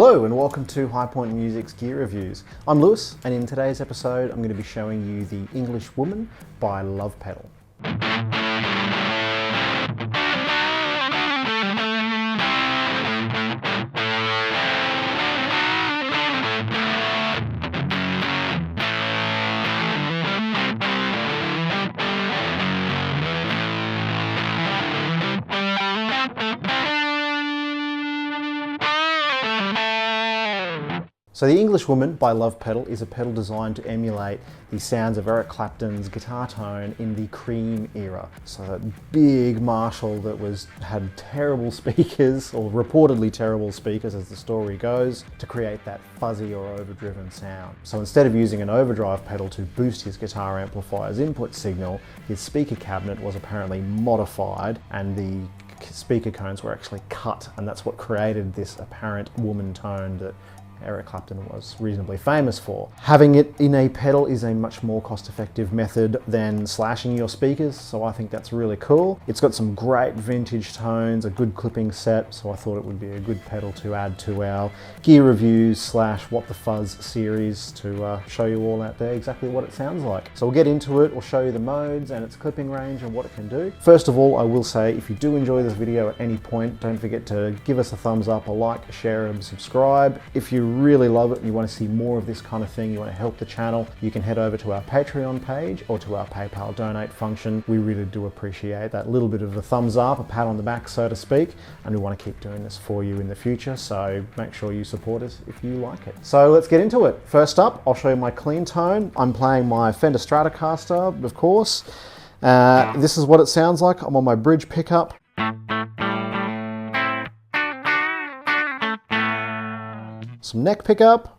Hello and welcome to High Point Music's Gear Reviews. I'm Lewis, and in today's episode I'm going to be showing you The English Woman by Love Pedal. So The English Woman by Love Pedal is a pedal designed to emulate the sounds of Eric Clapton's guitar tone in the Cream era. So that big Marshall that had terrible speakers, or reportedly terrible speakers as the story goes, to create that fuzzy or overdriven sound. So instead of using an overdrive pedal to boost his guitar amplifier's input signal, his speaker cabinet was apparently modified and the speaker cones were actually cut, and that's what created this apparent woman tone that Eric Clapton was reasonably famous for. Having it in a pedal is a much more cost-effective method than slashing your speakers, so I think that's really cool. It's got some great vintage tones, a good clipping set, so I thought it would be a good pedal to add to our gear reviews / What the Fuzz series to show you all out there exactly what it sounds like. So we'll get into it, we'll show you the modes and its clipping range and what it can do. First of all, I will say if you do enjoy this video at any point, don't forget to give us a thumbs up, a like, a share and subscribe. If you really love it and you want to see more of this kind of thing, you want to help the channel, you can head over to our Patreon page or to our PayPal donate function. We really do appreciate that little bit of a thumbs up, a pat on the back, so to speak, and we want to keep doing this for you in the future, so make sure you support us if you like it. So let's get into it. First up, I'll show you my clean tone. I'm playing my Fender Stratocaster, of course. This is what it sounds like. I'm on my bridge pickup. Some neck pickup.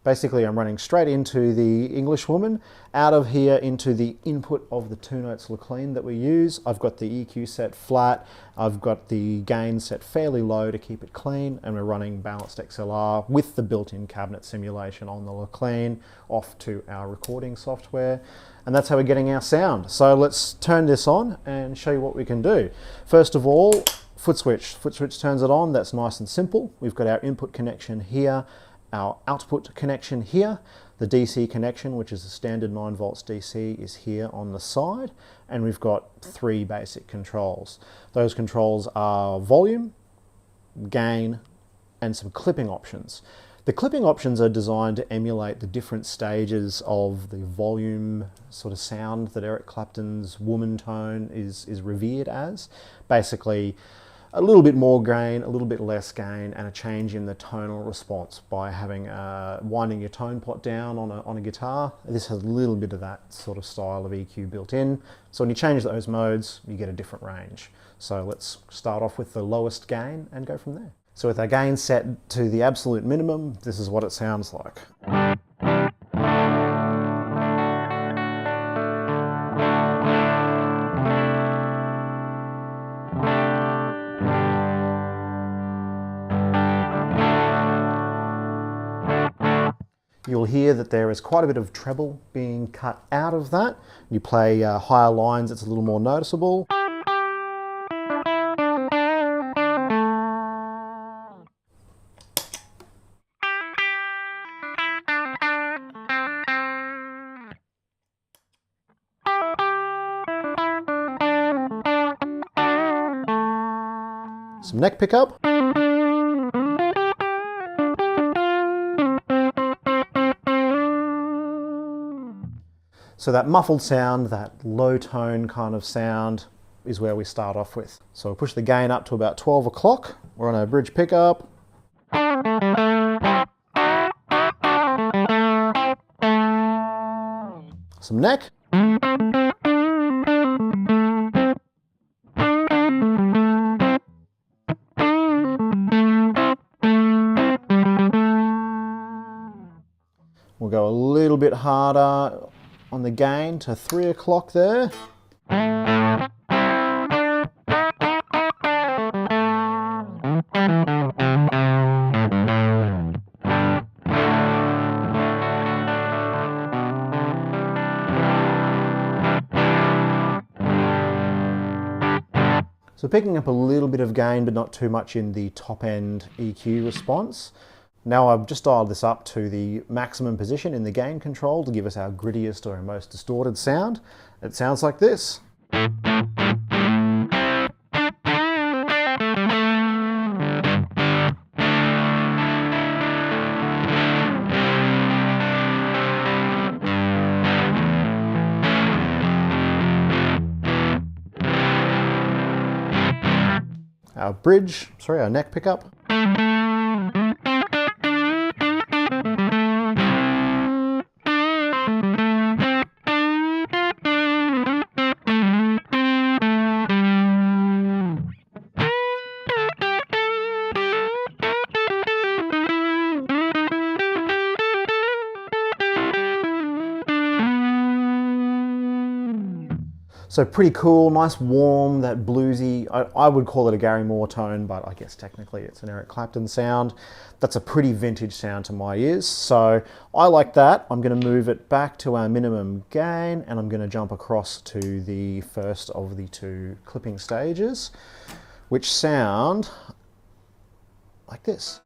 Basically, I'm running straight into the English Woman, out of here into the input of the 2 notes Laclean that we use. I've got the EQ set flat, I've got the gain set fairly low to keep it clean, and we're running balanced XLR with the built-in cabinet simulation on the Laclean off to our recording software. And that's how we're getting our sound. So let's turn this on and show you what we can do. First of all, foot switch. Foot switch turns it on. That's nice and simple. We've got our input connection here, our output connection here. The DC connection, which is a standard 9 volts DC, is here on the side. And we've got 3 basic controls. Those controls are volume, gain, and some clipping options. The clipping options are designed to emulate the different stages of the volume sort of sound that Eric Clapton's woman tone is revered as. Basically, a little bit more gain, a little bit less gain, and a change in the tonal response by having winding your tone pot down on a guitar. This has a little bit of that sort of style of EQ built in. So when you change those modes, you get a different range. So let's start off with the lowest gain and go from there. So with our gain set to the absolute minimum, this is what it sounds like. You'll hear that there is quite a bit of treble being cut out of that. You play higher lines, it's a little more noticeable. Some neck pickup. So that muffled sound, that low tone kind of sound is where we start off with. So we'll push the gain up to about 12 o'clock. We're on our bridge pickup. Some neck. We'll go a little bit harder on the gain to 3 o'clock there. So picking up a little bit of gain, but not too much in the top end EQ response. Now I've just dialed this up to the maximum position in the gain control to give us our grittiest or our most distorted sound. It sounds like this. Our neck pickup. So pretty cool, nice warm, that bluesy, I would call it a Gary Moore tone, but I guess technically it's an Eric Clapton sound. That's a pretty vintage sound to my ears, so I like that. I'm going to move it back to our minimum gain, and I'm going to jump across to the first of the two clipping stages, which sound like this.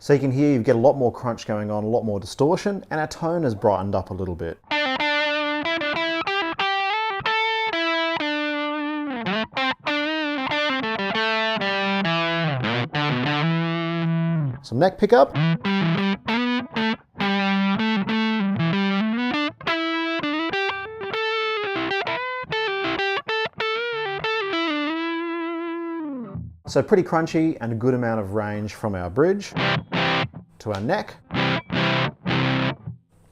So you can hear you get a lot more crunch going on, a lot more distortion, and our tone has brightened up a little bit. Some neck pickup. So pretty crunchy and a good amount of range from our bridge to our neck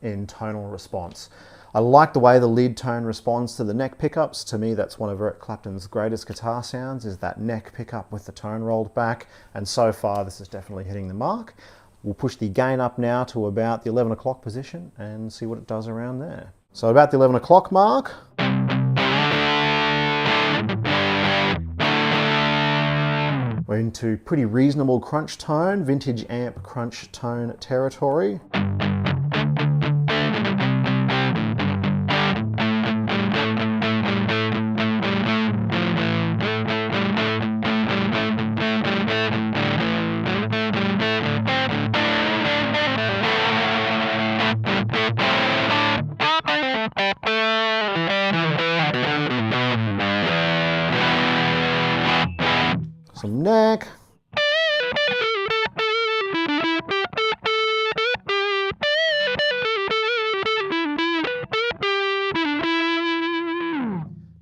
in tonal response. I like the way the lead tone responds to the neck pickups. To me, that's one of Eric Clapton's greatest guitar sounds, is that neck pickup with the tone rolled back. And so far, this is definitely hitting the mark. We'll push the gain up now to about the 11 o'clock position and see what it does around there. So about the 11 o'clock mark, we're into pretty reasonable crunch tone, vintage amp crunch tone territory. Some neck.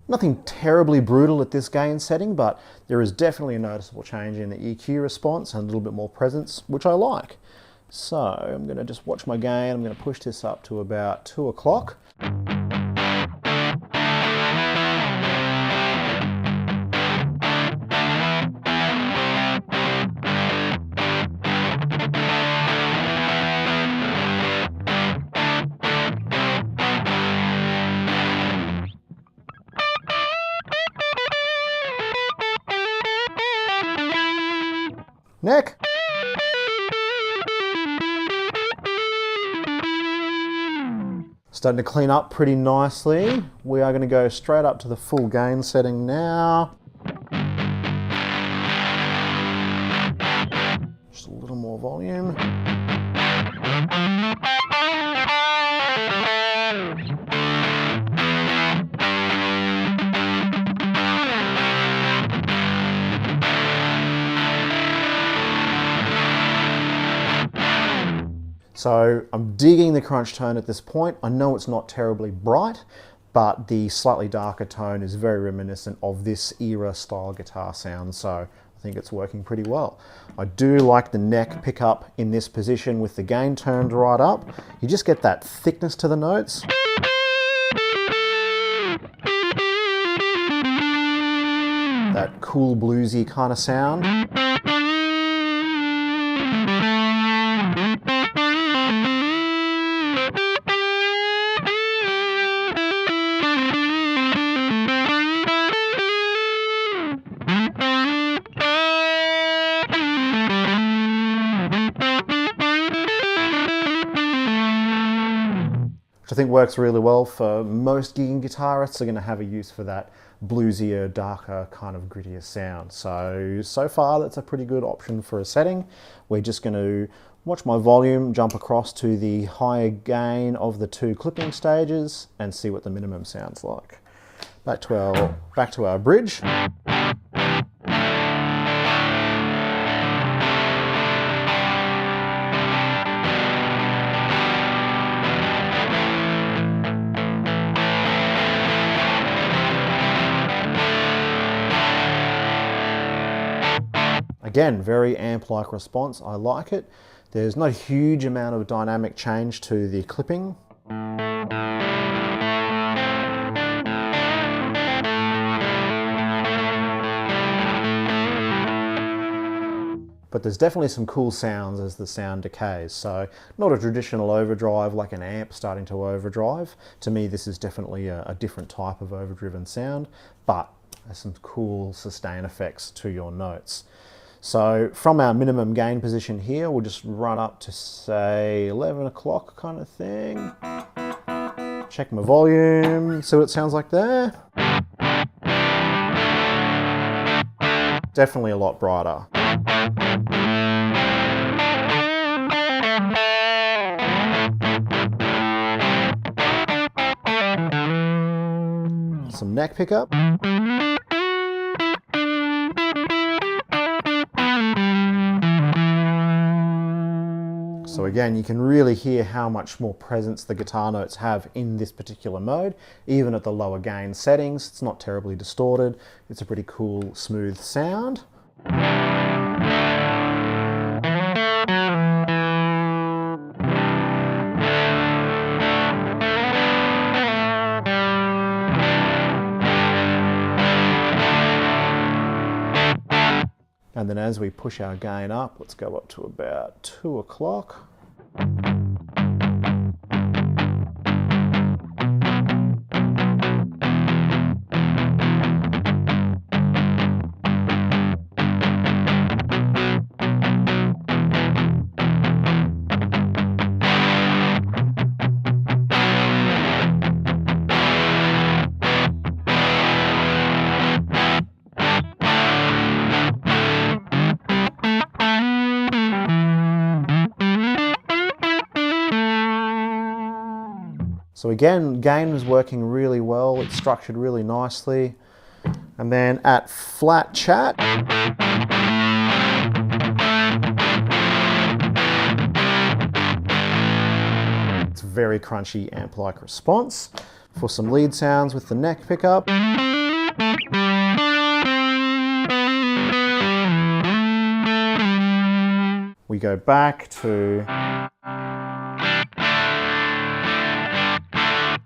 Nothing terribly brutal at this gain setting, but there is definitely a noticeable change in the EQ response and a little bit more presence, which I like. So I'm going to just watch my gain. I'm going to push this up to about 2 o'clock. Neck. Starting to clean up pretty nicely. We are going to go straight up to the full gain setting now. Just a little more volume. So I'm digging the crunch tone at this point. I know it's not terribly bright, but the slightly darker tone is very reminiscent of this era style guitar sound, so I think it's working pretty well. I do like the neck pickup in this position with the gain turned right up. You just get that thickness to the notes. cool bluesy kind of sound. Which I think works really well for most gigging guitarists. Are going to have a use for that bluesier, darker, kind of grittier sound. So far that's a pretty good option for a setting. We're just going to watch my volume jump across to the higher gain of the two clipping stages and see what the minimum sounds like. Back to our bridge. Again, very amp-like response, I like it. There's not a huge amount of dynamic change to the clipping. But there's definitely some cool sounds as the sound decays. So not a traditional overdrive like an amp starting to overdrive. To me, this is definitely a different type of overdriven sound, but there's some cool sustain effects to your notes. So from our minimum gain position here, we'll just run up to say 11 o'clock kind of thing. Check my volume, see what it sounds like there. Definitely a lot brighter. Some neck pickup. So again, you can really hear how much more presence the guitar notes have in this particular mode. Even at the lower gain settings, it's not terribly distorted. It's a pretty cool, smooth sound. And then as we push our gain up, let's go up to about 2 o'clock. So again, gain was working really well. It's structured really nicely. And then at flat chat, it's a very crunchy amp-like response. For some lead sounds with the neck pickup. We go back to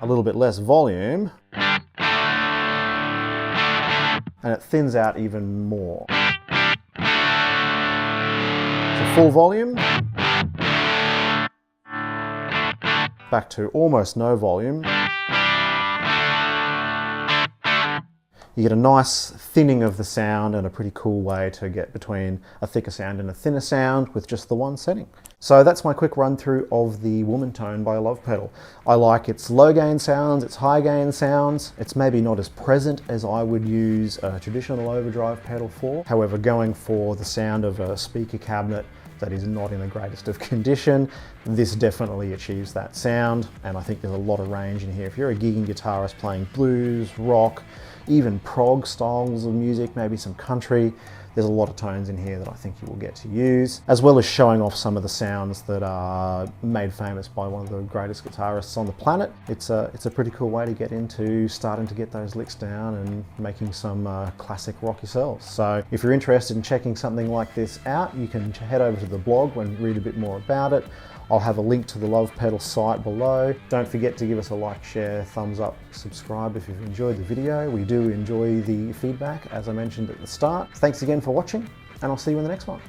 a little bit less volume, and it thins out even more. So full volume, back to almost no volume. You get a nice thinning of the sound and a pretty cool way to get between a thicker sound and a thinner sound with just the one setting. So that's my quick run through of the Woman-Tone by Love Pedal. I like its low gain sounds, its high gain sounds. It's maybe not as present as I would use a traditional overdrive pedal for. However, going for the sound of a speaker cabinet that is not in the greatest of condition, this definitely achieves that sound, and I think there's a lot of range in here. If you're a gigging guitarist playing blues, rock, even prog styles of music, maybe some country, there's a lot of tones in here that I think you will get to use, as well as showing off some of the sounds that are made famous by one of the greatest guitarists on the planet. It's a pretty cool way to get into starting to get those licks down and making some classic rock yourselves. So if you're interested in checking something like this out, you can head over to the blog and read a bit more about it. I'll have a link to the Love Pedal site below. Don't forget to give us a like, share, thumbs up, subscribe if you've enjoyed the video. We do enjoy the feedback, as I mentioned at the start. Thanks again for watching, and I'll see you in the next one.